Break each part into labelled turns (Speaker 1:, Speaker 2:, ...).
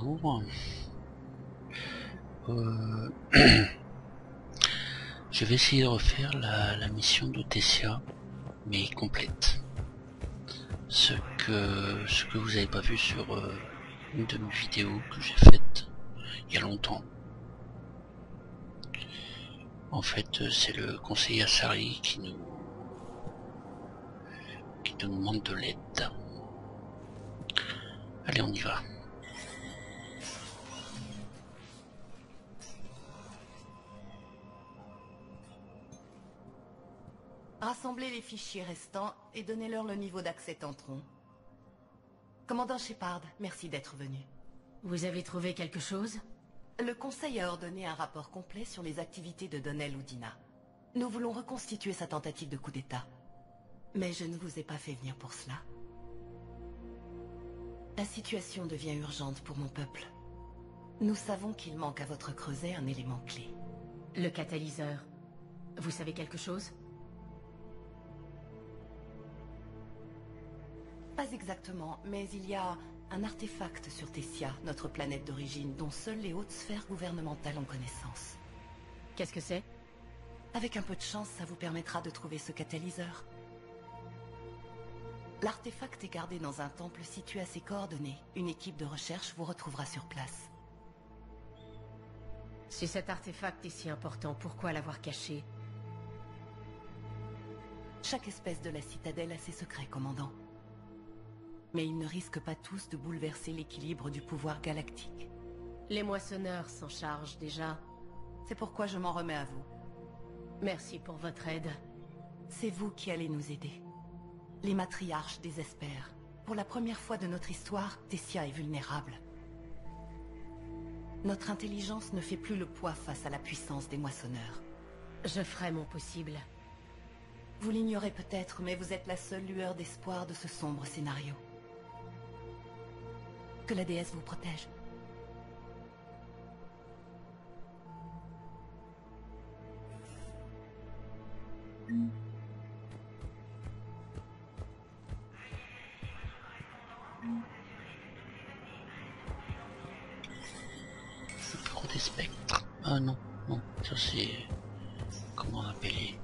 Speaker 1: Bonjour. Euh, je vais essayer de refaire la mission de Tessia, mais complète. Ce que vous n'avez pas vu sur une de mes vidéos que j'ai faite il y a longtemps. En fait, c'est le conseiller Assari qui nous demande de l'aide. Allez, on y va.
Speaker 2: Rassemblez les fichiers restants et donnez-leur le niveau d'accès Tantron. Commandant Shepard, merci d'être venu.
Speaker 3: Vous avez trouvé quelque chose?
Speaker 2: Le Conseil a ordonné un rapport complet sur les activités de Donnell Udina. Nous voulons reconstituer sa tentative de coup d'État. Mais je ne vous ai pas fait venir pour cela. La situation devient urgente pour mon peuple. Nous savons qu'il manque à votre creuset un élément clé.
Speaker 3: Le catalyseur. Vous savez quelque chose?
Speaker 2: Pas exactement, mais il y a un artefact sur Tessia, notre planète d'origine, dont seules les hautes sphères gouvernementales ont connaissance.
Speaker 3: Qu'est-ce que c'est?
Speaker 2: Avec un peu de chance, ça vous permettra de trouver ce catalyseur. L'artefact est gardé dans un temple situé à ses coordonnées. Une équipe de recherche vous retrouvera sur place.
Speaker 3: Si cet artefact est si important, pourquoi l'avoir caché?
Speaker 2: Chaque espèce de la citadelle a ses secrets, commandant. Mais ils ne risquent pas tous de bouleverser l'équilibre du pouvoir galactique.
Speaker 3: Les moissonneurs s'en chargent déjà.
Speaker 2: C'est pourquoi je m'en remets à vous.
Speaker 3: Merci pour votre aide.
Speaker 2: C'est vous qui allez nous aider. Les matriarches désespèrent. Pour la première fois de notre histoire, Tessia est vulnérable. Notre intelligence ne fait plus le poids face à la puissance des moissonneurs.
Speaker 3: Je ferai mon possible.
Speaker 2: Vous l'ignorez peut-être, mais vous êtes la seule lueur d'espoir de ce sombre scénario. Que la déesse vous protège.
Speaker 1: Le bureau des spectres. Ah non, non, ça c'est... Comment appeler?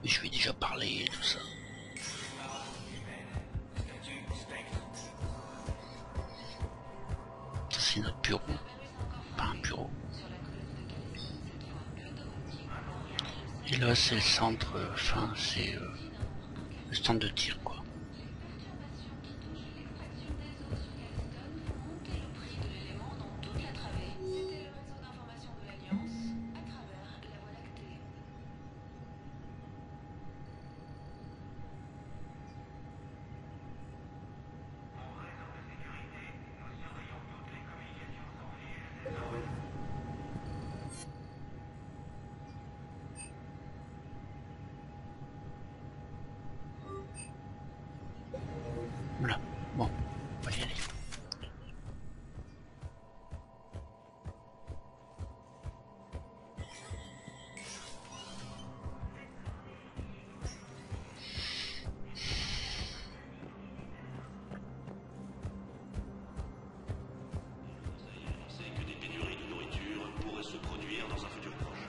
Speaker 1: Je lui ai déjà parlé et tout ça. Ça c'est notre bureau. Pas un bureau. Et là c'est le centre, enfin c'est le stand de tir quoi. Voilà, bon, on va y aller.
Speaker 4: C'est que des pénuries de nourriture pourraient se produire dans un futur proche.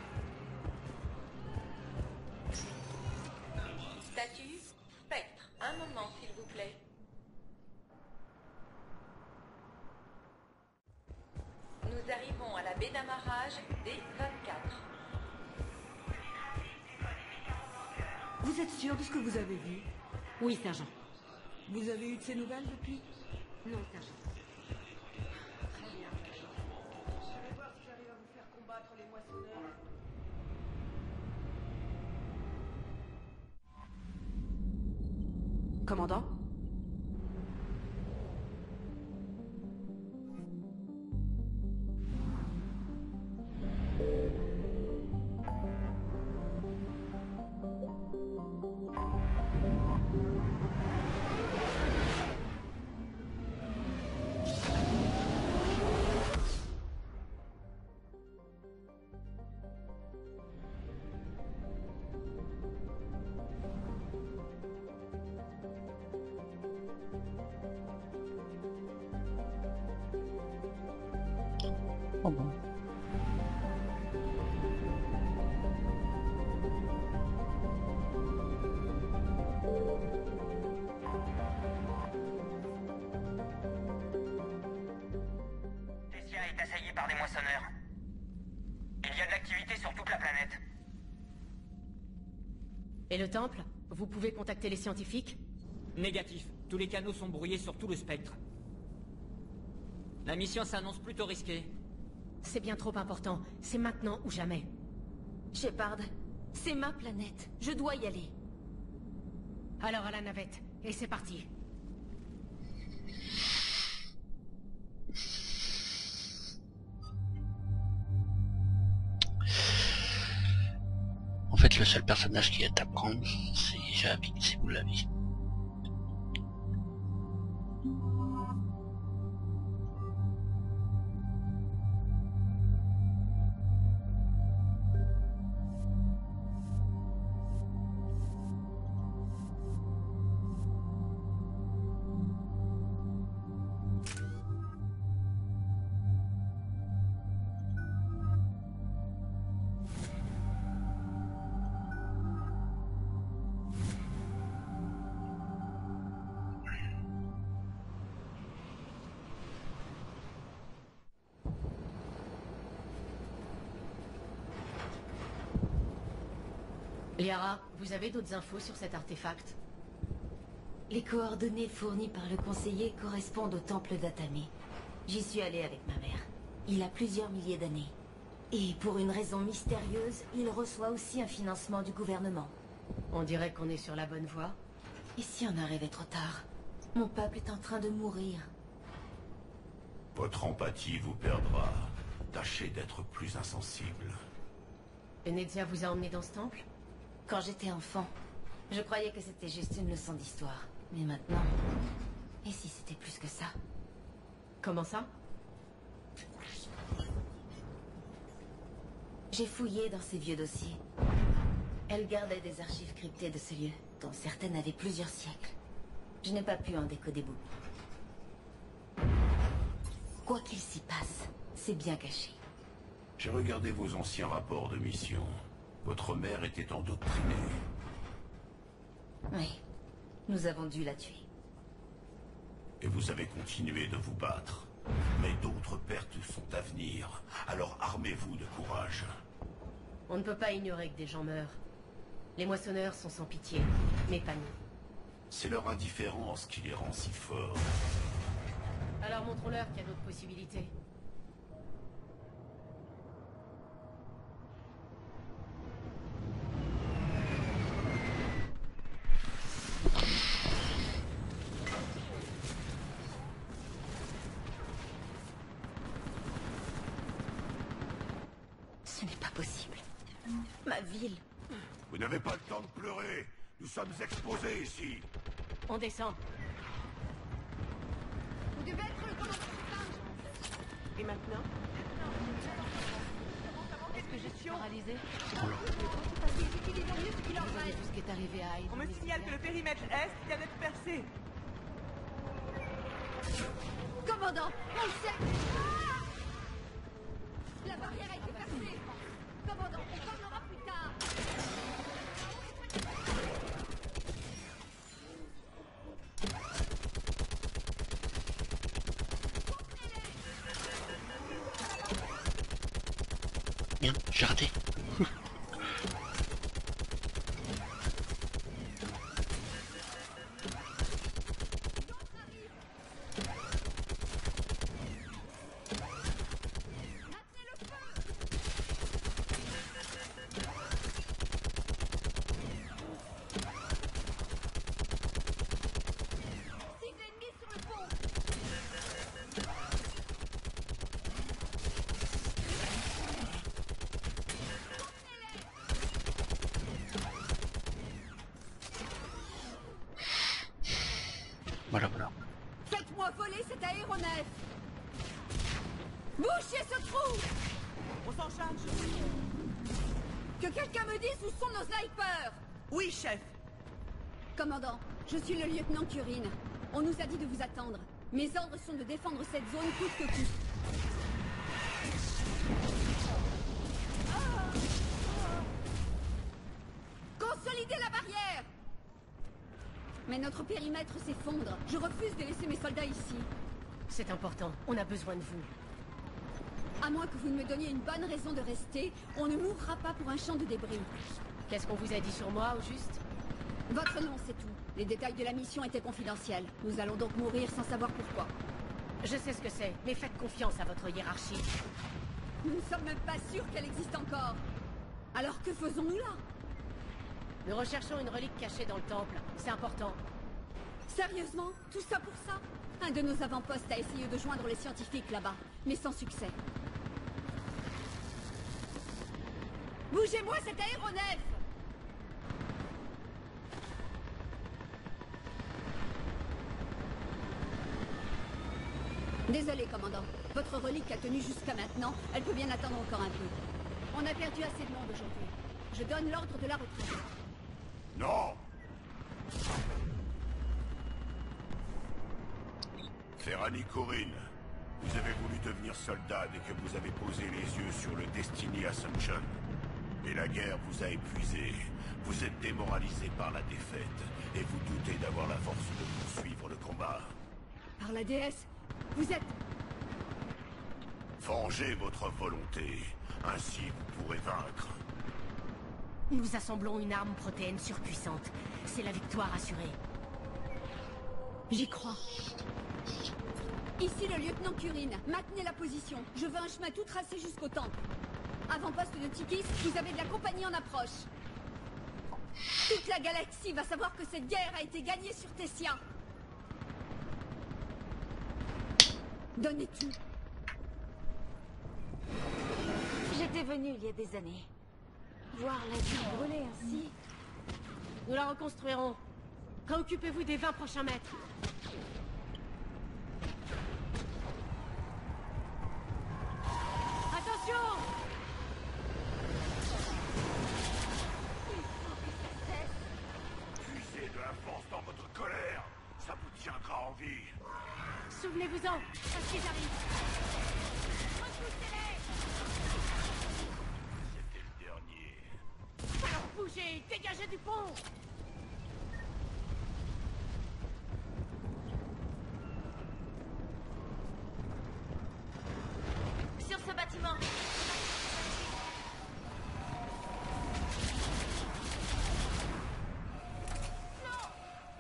Speaker 5: Statut Spectre. Un moment, s'il vous plaît. Nous arrivons à la baie d'amarrage D24.
Speaker 6: Vous êtes sûr de ce que vous avez vu?
Speaker 3: Oui, sergent.
Speaker 6: Vous avez eu de ces nouvelles depuis?
Speaker 3: Non, sergent.
Speaker 6: Très bien. Je vais voir si j'arrive à vous faire combattre les moissonneurs. Commandant?
Speaker 1: Oh bon.
Speaker 7: Tessia est assaillie par des moissonneurs. Il y a de l'activité sur toute la planète.
Speaker 3: Et le temple? Vous pouvez contacter les scientifiques?
Speaker 8: Négatif. Tous les canaux sont brouillés sur tout le spectre. La mission s'annonce plutôt risquée.
Speaker 3: C'est bien trop important. C'est maintenant ou jamais.
Speaker 9: Shepard, c'est ma planète. Je dois y aller.
Speaker 3: Alors à la navette. Et c'est parti.
Speaker 1: En fait, le seul personnage qui est à prendre, c'est Javi, si vous l'avez.
Speaker 3: Liara, vous avez d'autres infos sur cet artefact?
Speaker 9: Les coordonnées fournies par le conseiller correspondent au temple d'Atamé. J'y suis allée avec ma mère. Il a plusieurs milliers d'années. Et pour une raison mystérieuse, il reçoit aussi un financement du gouvernement.
Speaker 3: On dirait qu'on est sur la bonne voie.
Speaker 9: Et si on arrivait trop tard? Mon peuple est en train de mourir.
Speaker 4: Votre empathie vous perdra. Tâchez d'être plus insensible.
Speaker 3: Venezia vous a emmené dans ce temple?
Speaker 9: Quand j'étais enfant, je croyais que c'était juste une leçon d'histoire. Mais maintenant... Et si c'était plus que ça?
Speaker 3: Comment ça?
Speaker 9: J'ai fouillé dans ces vieux dossiers. Elle gardait des archives cryptées de ce lieu, dont certaines avaient plusieurs siècles. Je n'ai pas pu en décoder beaucoup. Quoi qu'il s'y passe, c'est bien caché.
Speaker 4: J'ai regardé vos anciens rapports de mission. Votre mère était endoctrinée.
Speaker 9: Oui, nous avons dû la tuer.
Speaker 4: Et vous avez continué de vous battre. Mais d'autres pertes sont à venir. Alors armez-vous de courage.
Speaker 3: On ne peut pas ignorer que des gens meurent. Les moissonneurs sont sans pitié, mais pas nous.
Speaker 4: C'est leur indifférence qui les rend si forts.
Speaker 3: Alors montrons-leur qu'il y a d'autres possibilités.
Speaker 9: Ce n'est pas possible. Ma ville.
Speaker 4: Vous n'avez pas le temps de pleurer. Nous sommes exposés ici.
Speaker 3: On descend.
Speaker 6: Vous devez être le commandant Strange. Et maintenant? Est-ce que je suis paralysée? Ils utilisent mieux ce qui leur
Speaker 2: Vous avez
Speaker 6: reste.
Speaker 2: vu ce qui est arrivé à Aiden.
Speaker 6: On me signale que le périmètre Est vient d'être percé. Commandant, on le sait. La barrière a été percée. Commandant, on parlera plus tard.
Speaker 1: Merde, j'ai raté.
Speaker 6: Cible ennemie sur le pont.
Speaker 1: Voilà, voilà.
Speaker 6: Faites-moi voler cet aéronef. Bouchez ce trou. On s'en charge. Que quelqu'un me dise où sont nos snipers. Oui, chef. Commandant, je suis le lieutenant Curine. On nous a dit de vous attendre. Mes ordres sont de défendre cette zone coûte que coûte. Mais notre périmètre s'effondre. Je refuse de laisser mes soldats ici.
Speaker 3: C'est important, on a besoin de vous.
Speaker 6: À moins que vous ne me donniez une bonne raison de rester, on ne mourra pas pour un champ de débris.
Speaker 3: Qu'est-ce qu'on vous a dit sur moi, au juste?
Speaker 6: Votre nom, c'est tout. Les détails de la mission étaient confidentiels. Nous allons donc mourir sans savoir pourquoi.
Speaker 3: Je sais ce que c'est, mais faites confiance à votre hiérarchie.
Speaker 6: Nous ne sommes même pas sûrs qu'elle existe encore. Alors que faisons-nous là?
Speaker 3: Nous recherchons une relique cachée dans le temple. C'est important.
Speaker 6: Sérieusement? Tout ça pour ça? Un de nos avant-postes a essayé de joindre les scientifiques là-bas, mais sans succès. Bougez-moi cet aéronef! Désolé, commandant. Votre relique a tenu jusqu'à maintenant. Elle peut bien attendre encore un peu. On a perdu assez de monde aujourd'hui. Je donne l'ordre de la retraite.
Speaker 4: Non! Ferrani Corinne, vous avez voulu devenir soldat dès que vous avez posé les yeux sur le Destiny Ascension. Et la guerre vous a épuisé. Vous êtes démoralisé par la défaite. Et vous doutez d'avoir la force de poursuivre le combat.
Speaker 6: Par la déesse, vous êtes...
Speaker 4: Vengez votre volonté. Ainsi, vous pourrez vaincre.
Speaker 3: Nous assemblons une arme protéine surpuissante. C'est la victoire assurée.
Speaker 6: J'y crois. Ici le lieutenant Curine. Maintenez la position. Je veux un chemin tout tracé jusqu'au temple. Avant-poste de Tikis, vous avez de la compagnie en approche. Toute la galaxie va savoir que cette guerre a été gagnée sur Tessia. Donnez tout.
Speaker 9: J'étais venue il y a des années. Voir la ville brûler ainsi.
Speaker 3: Nous la reconstruirons. Préoccupez-vous des 20 prochains mètres. Attention!
Speaker 4: Puisez de la force dans votre colère. Ça vous tiendra en vie.
Speaker 3: Souvenez-vous-en, parce qu'ils arrivent. Repoussez-les!
Speaker 4: C'était le dernier.
Speaker 3: Alors bougez, dégagez du pont!
Speaker 9: Sur ce bâtiment.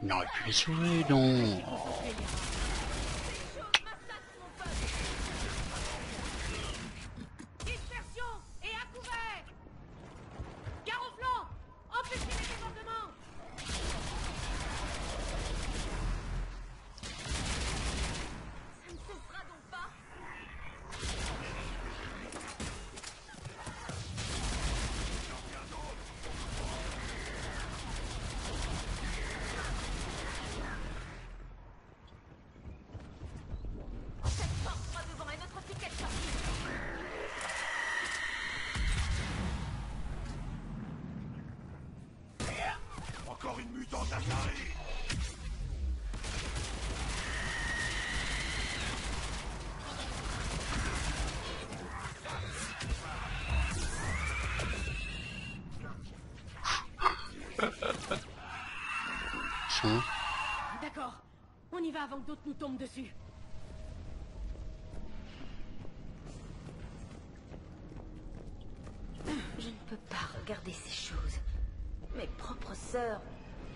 Speaker 1: On aurait pu les sauver, donc.
Speaker 3: Dispersion et à couvert! Gare au flanc! Empêchez les débordements!
Speaker 9: Ça ne cessera donc pas. Cette porte droit devant est notre ticket de sortie.
Speaker 4: Encore une mutante à carrer.
Speaker 1: Hein?
Speaker 3: D'accord, on y va avant que d'autres nous tombent dessus.
Speaker 9: Je ne peux pas regarder ces choses. Mes propres sœurs.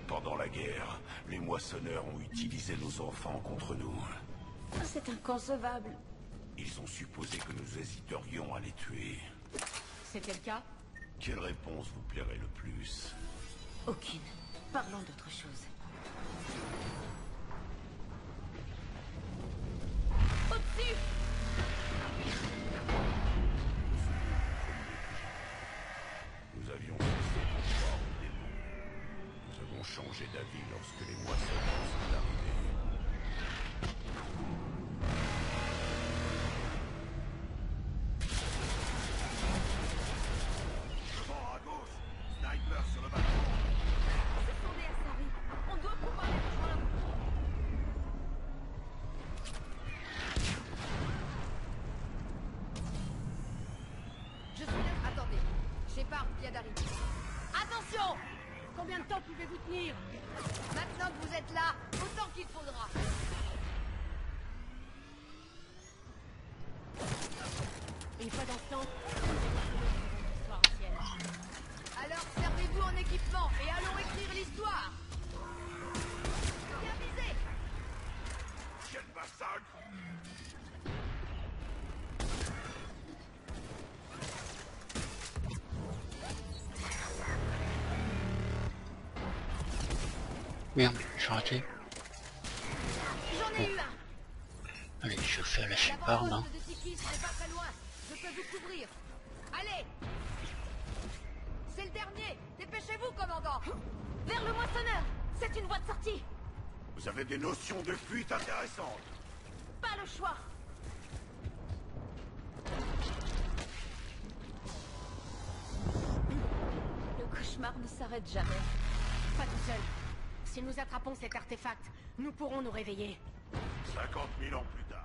Speaker 4: Pendant la guerre, les moissonneurs ont utilisé nos enfants contre nous.
Speaker 9: C'est inconcevable.
Speaker 4: Ils ont supposé que nous hésiterions à les tuer.
Speaker 3: C'était le cas?
Speaker 4: Quelle réponse vous plairait le plus?
Speaker 9: Aucune. Parlons d'autre chose. Au-dessus!
Speaker 4: Nous avions cessé de croire aux démons. Nous avons changé d'avis lorsque les moissonneurs sont arrivés. Devant à gauche! Sniper sur le bateau!
Speaker 9: Ce sont des Asari. On doit pouvoir les rejoindre.
Speaker 6: Je suis là. Attendez. Shepard vient d'arriver.
Speaker 9: Attention!
Speaker 3: Combien de temps pouvez-vous tenir?
Speaker 6: Maintenant que vous êtes là, autant qu'il faudra.
Speaker 3: Une fois dans ce temps, l'histoire ancienne.
Speaker 6: Alors servez-vous en équipement et allons écrire l'histoire. Bien visé.
Speaker 4: Quel massacre!
Speaker 1: Merde, j'ai raté.
Speaker 6: J'en ai eu un.
Speaker 1: Allez, je fais à la Shepard, hein.
Speaker 6: L'avant-poste de Tikis n'est pas très loin. Je peux vous couvrir. Allez. C'est le dernier. Dépêchez-vous, commandant. Vers le moissonneur. C'est une voie de sortie.
Speaker 4: Vous avez des notions de fuite intéressantes.
Speaker 6: Pas le choix. Le cauchemar ne s'arrête jamais.
Speaker 3: Pas tout seul. Si nous attrapons cet artefact, nous pourrons nous réveiller.
Speaker 4: 50 000 ans plus tard.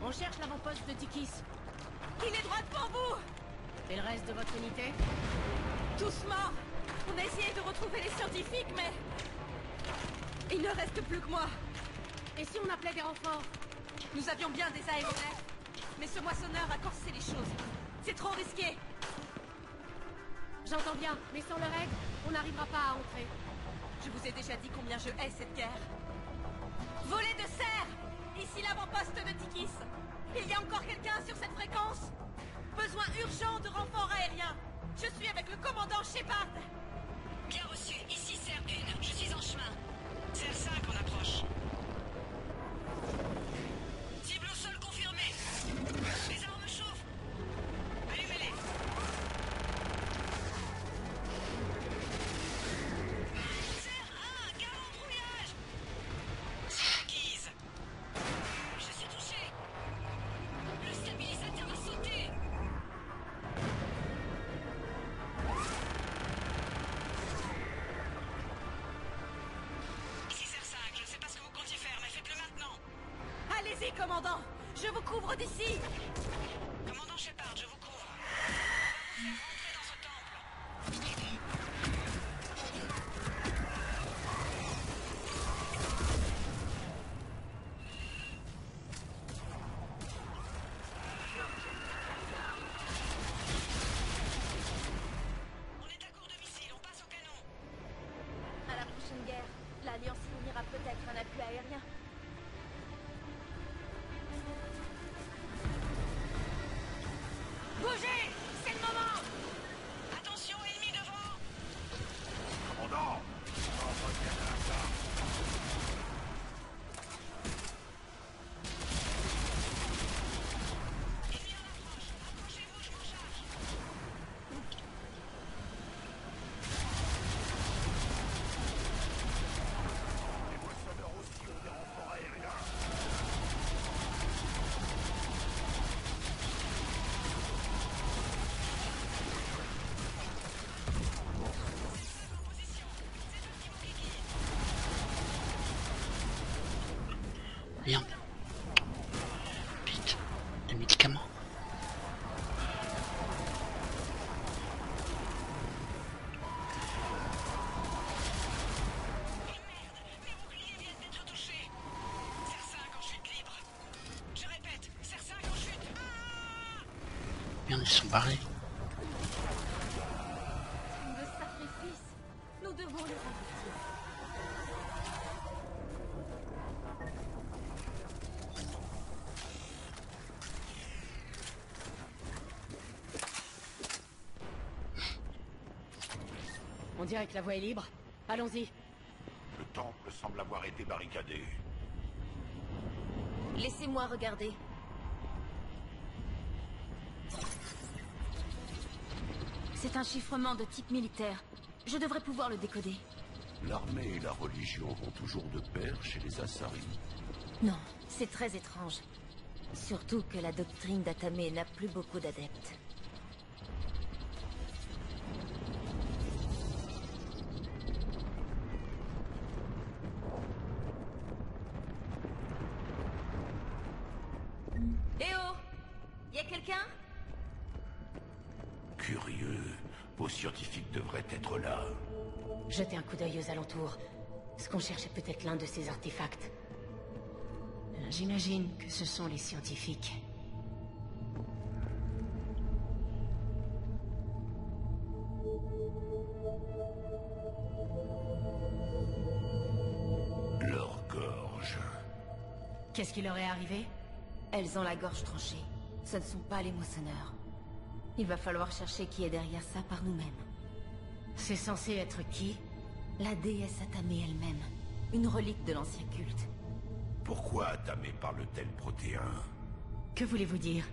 Speaker 3: On cherche l'avant-poste de Tikis.
Speaker 6: Il est droit devant vous.
Speaker 3: Et le reste de votre unité?
Speaker 6: Tous morts. On a essayé de retrouver les scientifiques, mais... il ne reste plus que moi.
Speaker 3: Et si on appelait des renforts?
Speaker 6: Nous avions bien des aéronefs. Mais ce moissonneur a corsé les choses. C'est trop risqué.
Speaker 3: J'entends bien, mais sans leur aide, on n'arrivera pas à entrer.
Speaker 6: Je vous ai déjà dit combien je hais cette guerre. Volet de serre. Ici l'avant-poste de Tikis. Il y a encore quelqu'un sur cette fréquence? Besoin urgent de renforts aériens. Je suis avec le commandant Shepard.
Speaker 10: Bien reçu. Ici Serre 1. Je suis en chemin. Serre 5 en approche. Cible au sol confirmée. Les armes chauffent. Allumez-les. Serre 1. Galant brouillage. C'est acquise. Je suis touché. Le stabilisateur a sauté. Ici Serre 5, je ne sais pas ce que vous comptiez faire, mais faites-le maintenant.
Speaker 6: Allez-y, commandant. Je vous couvre d'ici.
Speaker 10: Commandant Shepard, je vous couvre. Rentrez dans ce temple. On est à court de missiles, on passe au canon.
Speaker 6: À la prochaine guerre, l'Alliance fournira peut-être un appui aérien. Bougez! C'est le moment!
Speaker 10: Attention, ennemi devant.
Speaker 4: Commandant! Oh, reviens à ça.
Speaker 10: Ennemi en approche. Approchez-vous, je m'en charge.
Speaker 4: Les moissonneurs aussi ont des renforts aériens.
Speaker 1: Merde. Vite. Des médicaments.
Speaker 10: Mes boucliers viennent d'être touchés. Serre 5 en chute libre. Je répète, Serre 5 en chute. Ah!
Speaker 1: Merde, ils sont barrés.
Speaker 6: Le sacrifice. Nous devons les rembourser.
Speaker 3: On dirait que la voie est libre. Allons-y.
Speaker 4: Le temple semble avoir été barricadé.
Speaker 6: Laissez-moi regarder. C'est un chiffrement de type militaire. Je devrais pouvoir le décoder.
Speaker 4: L'armée et la religion vont toujours de pair chez les Asari.
Speaker 6: Non, c'est très étrange. Surtout que la doctrine d'Atamé n'a plus beaucoup d'adeptes.
Speaker 9: Y a quelqu'un?
Speaker 4: Curieux. Vos scientifiques devraient être là.
Speaker 3: Jetez un coup d'œil aux alentours. Ce qu'on cherche est peut-être l'un de ces artefacts. J'imagine que ce sont les scientifiques.
Speaker 4: Leur gorge.
Speaker 3: Qu'est-ce qui leur est arrivé?
Speaker 9: Elles ont la gorge tranchée. Ce ne sont pas les moissonneurs. Il va falloir chercher qui est derrière ça par nous-mêmes.
Speaker 3: C'est censé être qui?
Speaker 9: La déesse Atamé elle-même. Une relique de l'ancien culte.
Speaker 4: Pourquoi Atamé parle-t-elle protéin?
Speaker 3: Que voulez-vous dire?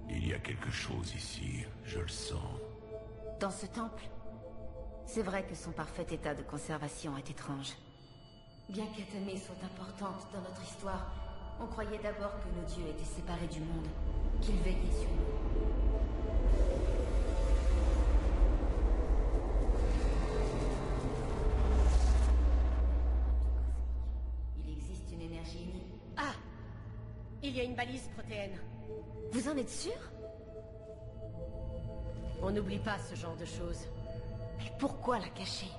Speaker 4: Il y a quelque chose ici, je le sens.
Speaker 9: Dans ce temple, c'est vrai que son parfait état de conservation est étrange. Bien qu'Atamé soit importante dans notre histoire, on croyait d'abord que nos dieux étaient séparés du monde, qu'ils veillaient sur nous. Il existe une énergie unique.
Speaker 3: Ah! Il y a une balise protéenne.
Speaker 9: Vous en êtes sûr?
Speaker 3: On n'oublie pas ce genre de choses.
Speaker 9: Mais pourquoi la cacher?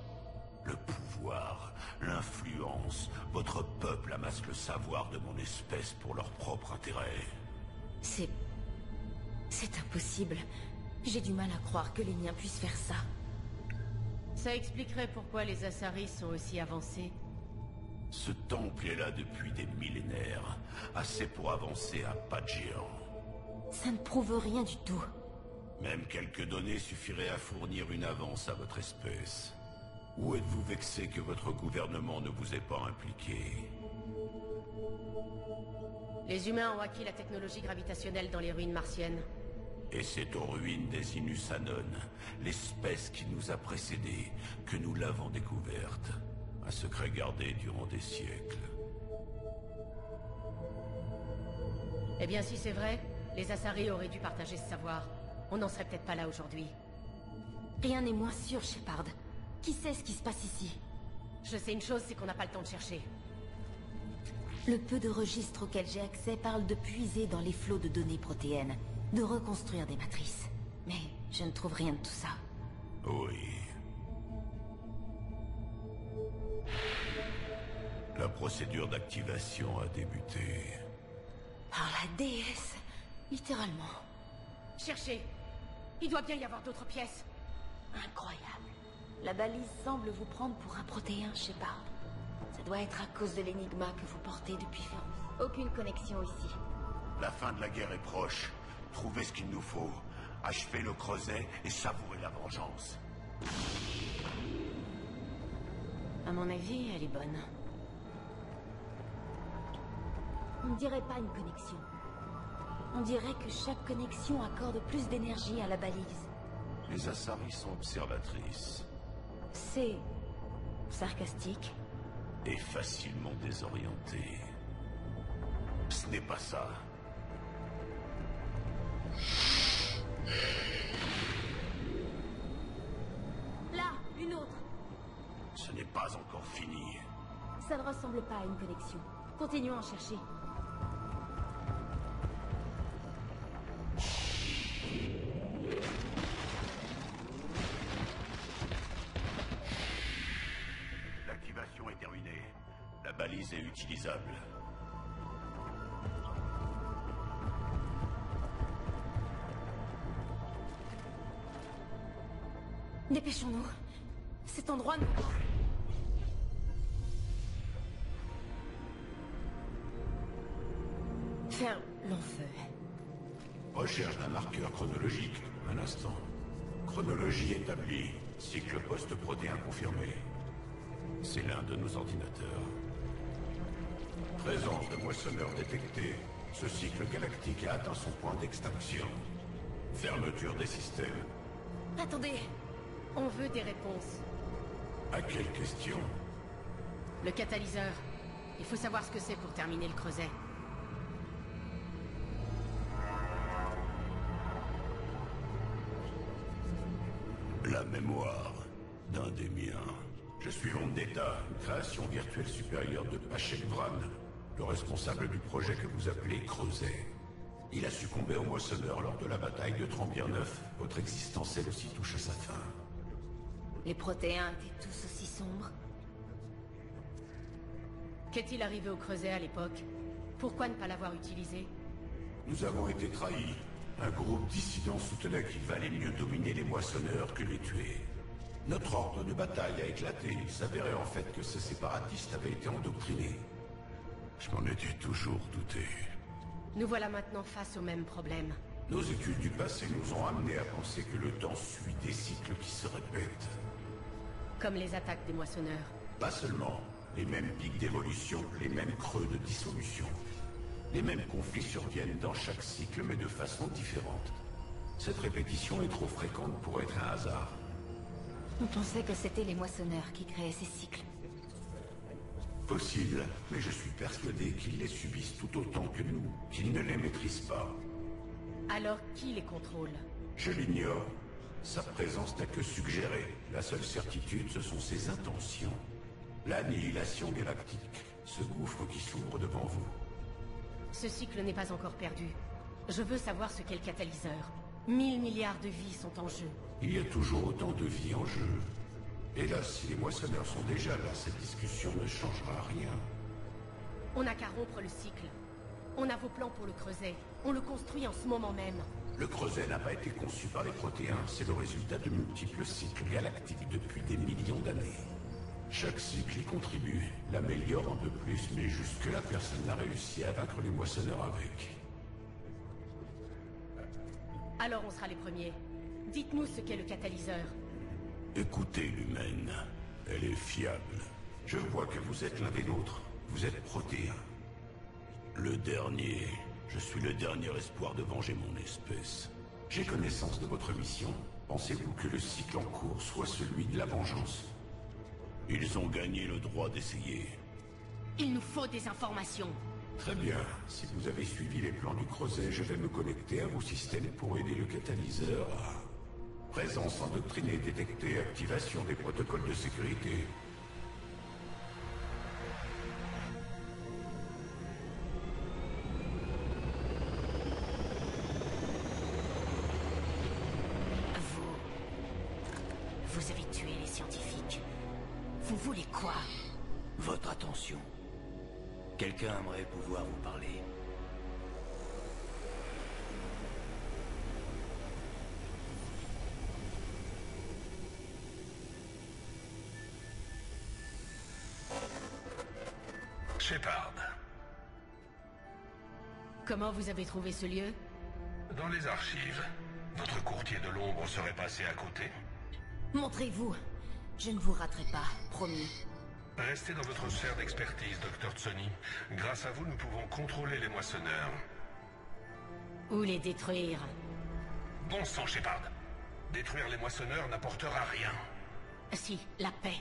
Speaker 4: Le pouvoir, l'influence, votre peuple amasse le savoir de mon espèce pour leur propre intérêt.
Speaker 9: C'est impossible. J'ai du mal à croire que les miens puissent faire ça.
Speaker 3: Ça expliquerait pourquoi les Asari sont aussi avancés.
Speaker 4: Ce temple est là depuis des millénaires, assez pour avancer à pas de géant.
Speaker 9: Ça ne prouve rien du tout.
Speaker 4: Même quelques données suffiraient à fournir une avance à votre espèce. Ou êtes-vous vexé que votre gouvernement ne vous ait pas impliqué?
Speaker 3: Les humains ont acquis la technologie gravitationnelle dans les ruines martiennes.
Speaker 4: Et c'est aux ruines des Inusanon, l'espèce qui nous a précédés, que nous l'avons découverte. Un secret gardé durant des siècles.
Speaker 3: Eh bien, si c'est vrai, les Asari auraient dû partager ce savoir. On n'en serait peut-être pas là aujourd'hui.
Speaker 9: Rien n'est moins sûr, Shepard. Qui sait ce qui se passe ici?
Speaker 3: Je sais une chose, c'est qu'on n'a pas le temps de chercher.
Speaker 9: Le peu de registres auxquels j'ai accès parle de puiser dans les flots de données protéennes, de reconstruire des matrices. Mais je ne trouve rien de tout ça.
Speaker 4: Oui. La procédure d'activation a débuté.
Speaker 9: Par la déesse, littéralement.
Speaker 3: Cherchez. Il doit bien y avoir d'autres pièces.
Speaker 9: Incroyable. La balise semble vous prendre pour un protéin, Shepard. Ça doit être à cause de l'énigma que vous portez depuis Fermi. Aucune connexion ici.
Speaker 4: La fin de la guerre est proche. Trouvez ce qu'il nous faut. Achevez le creuset et savourez la vengeance.
Speaker 3: À mon avis, elle est bonne.
Speaker 9: On ne dirait pas une connexion. On dirait que chaque connexion accorde plus d'énergie à la balise.
Speaker 4: Les Asari sont observatrices.
Speaker 9: C'est... sarcastique.
Speaker 4: Et facilement désorientées. Ce n'est pas ça.
Speaker 9: Là, une autre.
Speaker 4: Ce n'est pas encore fini.
Speaker 9: Ça ne ressemble pas à une connexion. Continuons à en chercher.
Speaker 4: L'activation est terminée. La balise est utilisable.
Speaker 9: Dépêchons-nous. Cet endroit nous... Faire l'enfeu.
Speaker 4: Recherche d'un marqueur chronologique. Un instant. Chronologie établie. Cycle post-protéin confirmé. C'est l'un de nos ordinateurs. Présence de moissonneurs détectée. Ce cycle galactique a atteint son point d'extinction. Fermeture des systèmes.
Speaker 9: Attendez.
Speaker 3: On veut des réponses.
Speaker 4: À quelle question?
Speaker 3: Le catalyseur. Il faut savoir ce que c'est pour terminer le creuset.
Speaker 4: La mémoire d'un des miens. Je suis Vendetta, une création virtuelle supérieure de Pachek Vran, le responsable du projet que vous appelez Creuset. Il a succombé aux moissonneurs lors de la bataille de Trambir-Neuf. Votre existence, elle aussi, touche à sa fin.
Speaker 9: Les Protéens étaient tous aussi sombres.
Speaker 3: Qu'est-il arrivé au Creuset à l'époque? Pourquoi ne pas l'avoir utilisé?
Speaker 4: Nous avons été trahis. Un groupe dissident soutenait qu'il valait mieux dominer les moissonneurs que les tuer. Notre ordre de bataille a éclaté. Il s'avérait en fait que ces séparatistes avaient été endoctrinés. Je m'en étais toujours douté.
Speaker 3: Nous voilà maintenant face au même problème.
Speaker 4: Nos études du passé nous ont amenés à penser que le temps suit des cycles qui se répètent.
Speaker 3: Comme les attaques des moissonneurs.
Speaker 4: Pas seulement. Les mêmes pics d'évolution, les mêmes creux de dissolution. Les mêmes conflits surviennent dans chaque cycle, mais de façon différente. Cette répétition est trop fréquente pour être un hasard.
Speaker 9: On pensait que c'était les moissonneurs qui créaient ces cycles.
Speaker 4: Possible, mais je suis persuadé qu'ils les subissent tout autant que nous, qu'ils ne les maîtrisent pas.
Speaker 3: Alors qui les contrôle?
Speaker 4: Je l'ignore. Sa présence n'a que suggéré. La seule certitude, ce sont ses intentions. L'annihilation galactique, ce gouffre qui s'ouvre devant vous.
Speaker 3: Ce cycle n'est pas encore perdu. Je veux savoir ce qu'est le catalyseur. 1000 milliards de vies sont en jeu.
Speaker 4: Il y a toujours autant de vie en jeu. Hélas, si les moissonneurs sont déjà là, cette discussion ne changera rien.
Speaker 3: On n'a qu'à rompre le cycle. On a vos plans pour le Creuset. On le construit en ce moment même.
Speaker 4: Le Creuset n'a pas été conçu par les Protéens, c'est le résultat de multiples cycles galactiques depuis des millions d'années. Chaque cycle y contribue, l'améliore un peu plus, mais jusque-là personne n'a réussi à vaincre les moissonneurs avec.
Speaker 3: Alors on sera les premiers. Dites-nous ce qu'est le catalyseur.
Speaker 4: Écoutez l'humaine, elle est fiable. Je vois que vous êtes l'un des nôtres. Vous êtes Protéen. Le dernier. Je suis le dernier espoir de venger mon espèce. J'ai connaissance de votre mission. Pensez-vous que le cycle en cours soit celui de la vengeance? Ils ont gagné le droit d'essayer.
Speaker 3: Il nous faut des informations.
Speaker 4: Très bien. Si vous avez suivi les plans du Creuset, je vais me connecter à vos systèmes pour aider le catalyseur à... Présence endoctrinée détectée, activation des protocoles de sécurité.
Speaker 3: Vous avez tué les scientifiques. Vous voulez quoi?
Speaker 11: Votre attention. Quelqu'un aimerait pouvoir vous parler.
Speaker 12: Shepard.
Speaker 3: Comment vous avez trouvé ce lieu?
Speaker 12: Dans les archives. Votre courtier de l'ombre serait passé à côté.
Speaker 9: Montrez-vous. Je ne vous raterai pas, promis.
Speaker 12: Restez dans votre sphère d'expertise, Dr. Tsoni. Grâce à vous, nous pouvons contrôler les moissonneurs.
Speaker 3: Ou les détruire.
Speaker 12: Bon sang, Shepard. Détruire les moissonneurs n'apportera rien.
Speaker 3: Si, la paix.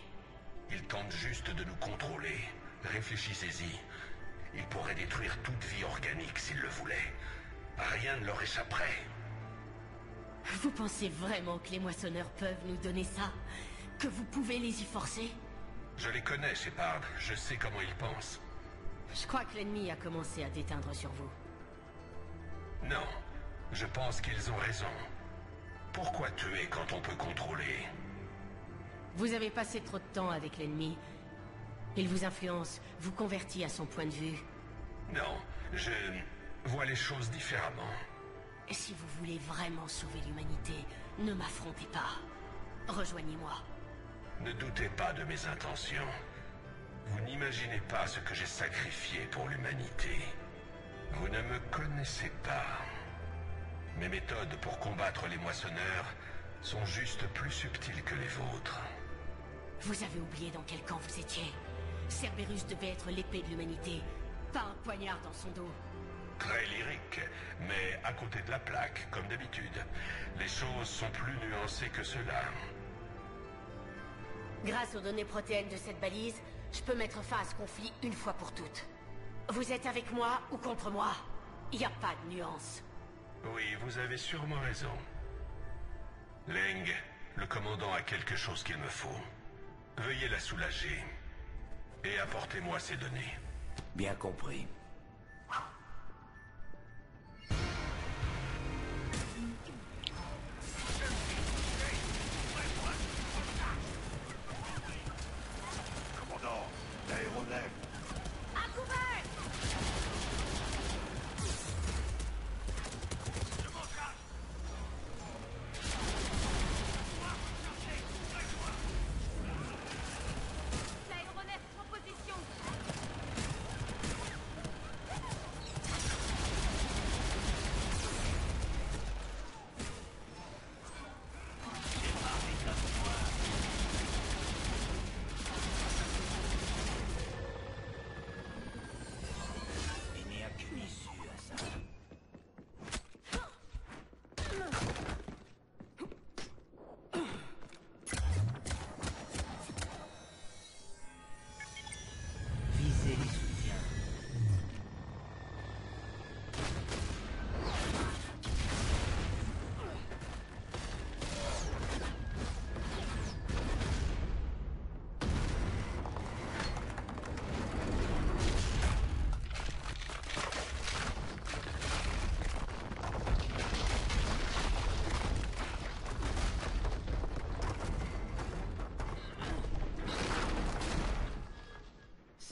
Speaker 12: Ils tentent juste de nous contrôler. Réfléchissez-y. Ils pourraient détruire toute vie organique s'ils le voulaient. Rien ne leur échapperait.
Speaker 3: Vous pensez vraiment que les moissonneurs peuvent nous donner ça? Que vous pouvez les y forcer?
Speaker 12: Je les connais, Shepard. Je sais comment ils pensent.
Speaker 3: Je crois que l'ennemi a commencé à déteindre sur vous.
Speaker 12: Non. Je pense qu'ils ont raison. Pourquoi tuer quand on peut contrôler?
Speaker 3: Vous avez passé trop de temps avec l'ennemi. Il vous influence, vous convertit à son point de vue.
Speaker 12: Non, je vois les choses différemment.
Speaker 3: Et si vous voulez vraiment sauver l'humanité, ne m'affrontez pas. Rejoignez-moi.
Speaker 12: Ne doutez pas de mes intentions. Vous n'imaginez pas ce que j'ai sacrifié pour l'humanité. Vous ne me connaissez pas. Mes méthodes pour combattre les moissonneurs sont juste plus subtiles que les vôtres.
Speaker 3: Vous avez oublié dans quel camp vous étiez. Cerberus devait être l'épée de l'humanité, pas un poignard dans son dos.
Speaker 12: Très lyrique, mais à côté de la plaque, comme d'habitude. Les choses sont plus nuancées que cela.
Speaker 3: Grâce aux données protéennes de cette balise, je peux mettre fin à ce conflit une fois pour toutes. Vous êtes avec moi ou contre moi? Il n'y a pas de nuance.
Speaker 12: Oui, vous avez sûrement raison. Leng, le commandant a quelque chose qu'il me faut. Veuillez la soulager. Et apportez-moi ces données.
Speaker 11: Bien compris.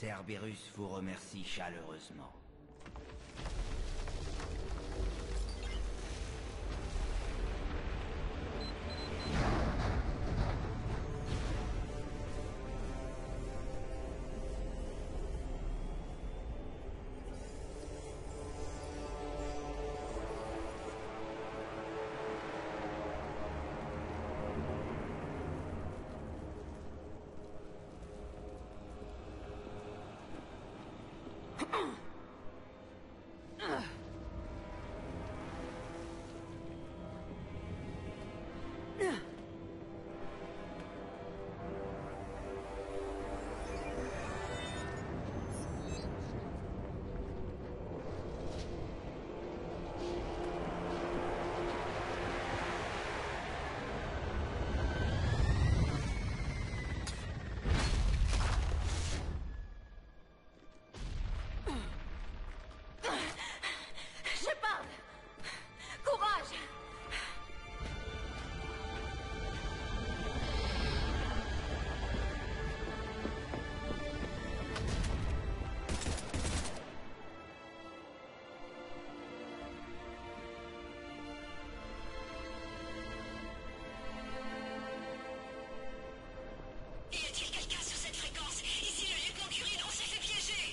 Speaker 11: Cerberus vous remercie chaleureusement.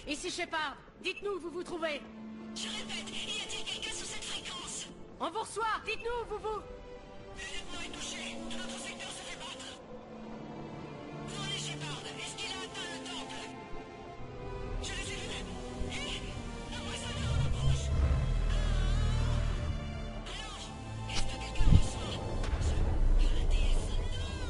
Speaker 3: Ici Shepard, dites-nous où vous vous trouvez.
Speaker 10: Je répète, y a-t-il quelqu'un sur cette fréquence?
Speaker 3: On vous reçoit, dites-nous où vous...
Speaker 10: Le lieutenant est touché, tout notre secteur se fait battre. Où en est Shepard? Est-ce qu'il a atteint le temple? Je les ai vus. Hé, l'empoisonneur en approche. Alors, est-ce que quelqu'un reçoit? Que la déesse, non.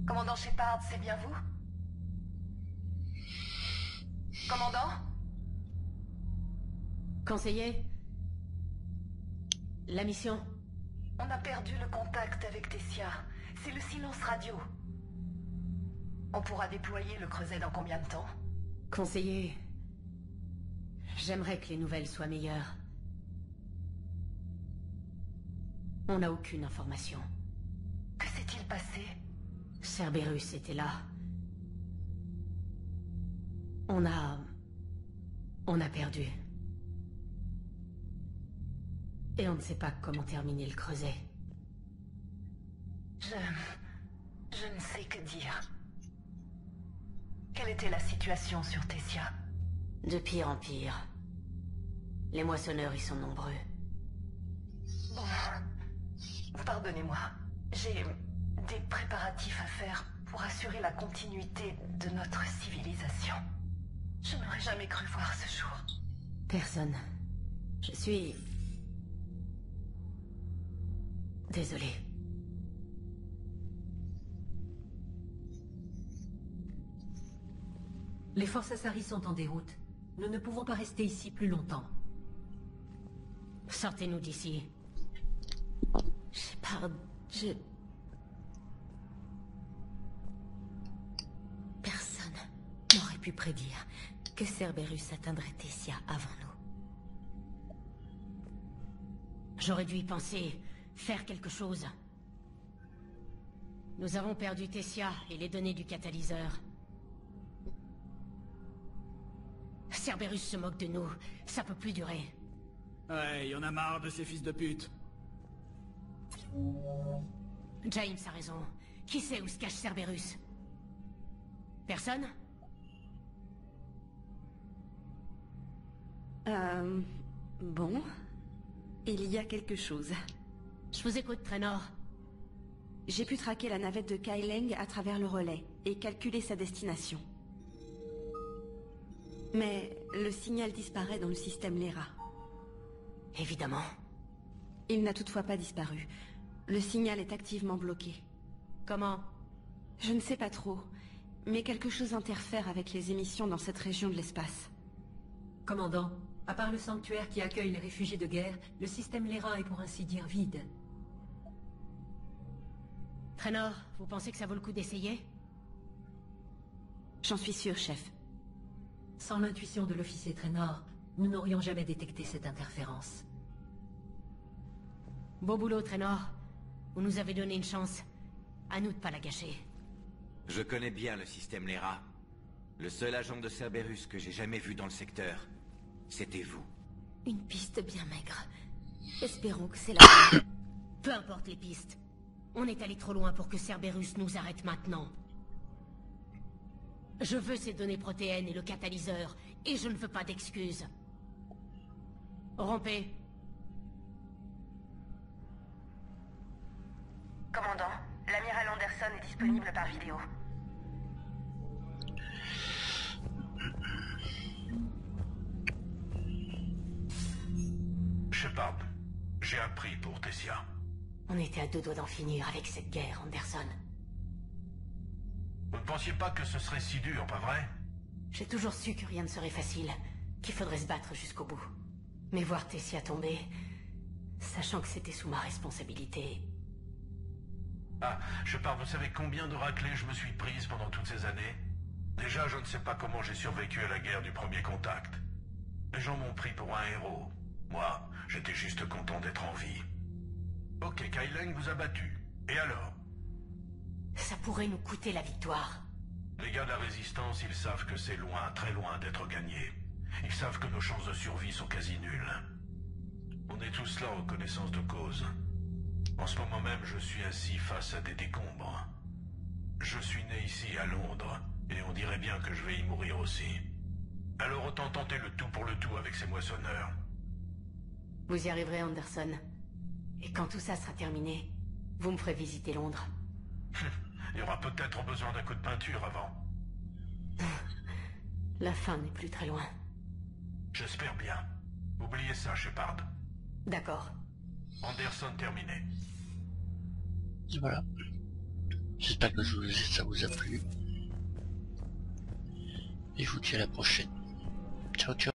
Speaker 2: Commandant Shepard, c'est bien vous? Commandant?
Speaker 3: Conseiller? La mission?
Speaker 2: On a perdu le contact avec Tessia. C'est le silence radio. On pourra déployer le creuset dans combien de temps?
Speaker 3: Conseiller... J'aimerais que les nouvelles soient meilleures. On n'a aucune information.
Speaker 2: Que s'est-il passé?
Speaker 3: Cerberus était là. On a perdu. Et on ne sait pas comment terminer le creuset.
Speaker 2: Je ne sais que dire. Quelle était la situation sur Tessia?
Speaker 3: De pire en pire. Les moissonneurs y sont nombreux.
Speaker 2: Bon, pardonnez-moi. J'ai des préparatifs à faire pour assurer la continuité de notre civilisation. Je n'aurais jamais cru voir ce jour.
Speaker 3: Personne. Je suis... désolé.
Speaker 13: Les forces Asari sont en déroute. Nous ne pouvons pas rester ici plus longtemps.
Speaker 3: Sortez-nous d'ici. Shepard, Personne n'aurait pu prédire que Cerberus atteindrait Tessia avant nous. J'aurais dû y penser, faire quelque chose. Nous avons perdu Tessia et les données du catalyseur. Cerberus se moque de nous, ça peut plus durer.
Speaker 14: Ouais, y en a marre de ces fils de pute.
Speaker 3: James a raison. Qui sait où se cache Cerberus? Personne?
Speaker 15: Bon. Il y a quelque chose.
Speaker 3: Je vous écoute, Traynor.
Speaker 15: J'ai pu traquer la navette de Kai Leng à travers le relais et calculer sa destination. Mais le signal disparaît dans le système Lyra.
Speaker 3: Évidemment.
Speaker 15: Il n'a toutefois pas disparu. Le signal est activement bloqué.
Speaker 3: Comment?
Speaker 15: Je ne sais pas trop, mais quelque chose interfère avec les émissions dans cette région de l'espace.
Speaker 13: Commandant, à part le sanctuaire qui accueille les réfugiés de guerre, le système Lera est pour ainsi dire vide.
Speaker 3: Traynor, vous pensez que ça vaut le coup d'essayer?
Speaker 15: J'en suis sûr, chef.
Speaker 13: Sans l'intuition de l'officier Traynor, nous n'aurions jamais détecté cette interférence.
Speaker 3: Beau boulot, Traynor. Vous nous avez donné une chance. À nous de pas la gâcher.
Speaker 11: Je connais bien le système Lera. Le seul agent de Cerberus que j'ai jamais vu dans le secteur, c'était vous.
Speaker 9: Une piste bien maigre. Espérons que c'est la...
Speaker 3: Peu importe les pistes. On est allé trop loin pour que Cerberus nous arrête maintenant. Je veux ces données protéennes et le catalyseur, et je ne veux pas d'excuses. Rompez.
Speaker 2: Commandant, l'amiral Anderson est disponible par vidéo.
Speaker 12: Shepard, j'ai un prix pour Tessia.
Speaker 3: On était à 2 doigts d'en finir avec cette guerre, Anderson.
Speaker 12: Vous ne pensiez pas que ce serait si dur, pas vrai?
Speaker 3: J'ai toujours su que rien ne serait facile, qu'il faudrait se battre jusqu'au bout. Mais voir Tessia tomber, sachant que c'était sous ma responsabilité...
Speaker 12: Ah, Shepard, vous savez combien de raclées je me suis prise pendant toutes ces années? Déjà, je ne sais pas comment j'ai survécu à la guerre du premier contact. Les gens m'ont pris pour un héros. Moi, j'étais juste content d'être en vie. Ok, Kai Leng vous a battu. Et alors?
Speaker 3: Ça pourrait nous coûter la victoire.
Speaker 12: Les gars de la Résistance, ils savent que c'est loin, très loin d'être gagné. Ils savent que nos chances de survie sont quasi nulles. On est tous là en connaissance de cause. En ce moment même, je suis assis face à des décombres. Je suis né ici à Londres, et on dirait bien que je vais y mourir aussi. Alors autant tenter le tout pour le tout avec ces moissonneurs.
Speaker 3: Vous y arriverez, Anderson. Et quand tout ça sera terminé, vous me ferez visiter Londres.
Speaker 12: Il y aura peut-être besoin d'un coup de peinture avant.
Speaker 3: La fin n'est plus très loin.
Speaker 12: J'espère bien. Oubliez ça, Shepard.
Speaker 3: D'accord.
Speaker 12: Anderson terminé.
Speaker 1: Et voilà. J'espère que ça vous a plu. Et je vous dis à la prochaine. Ciao ciao.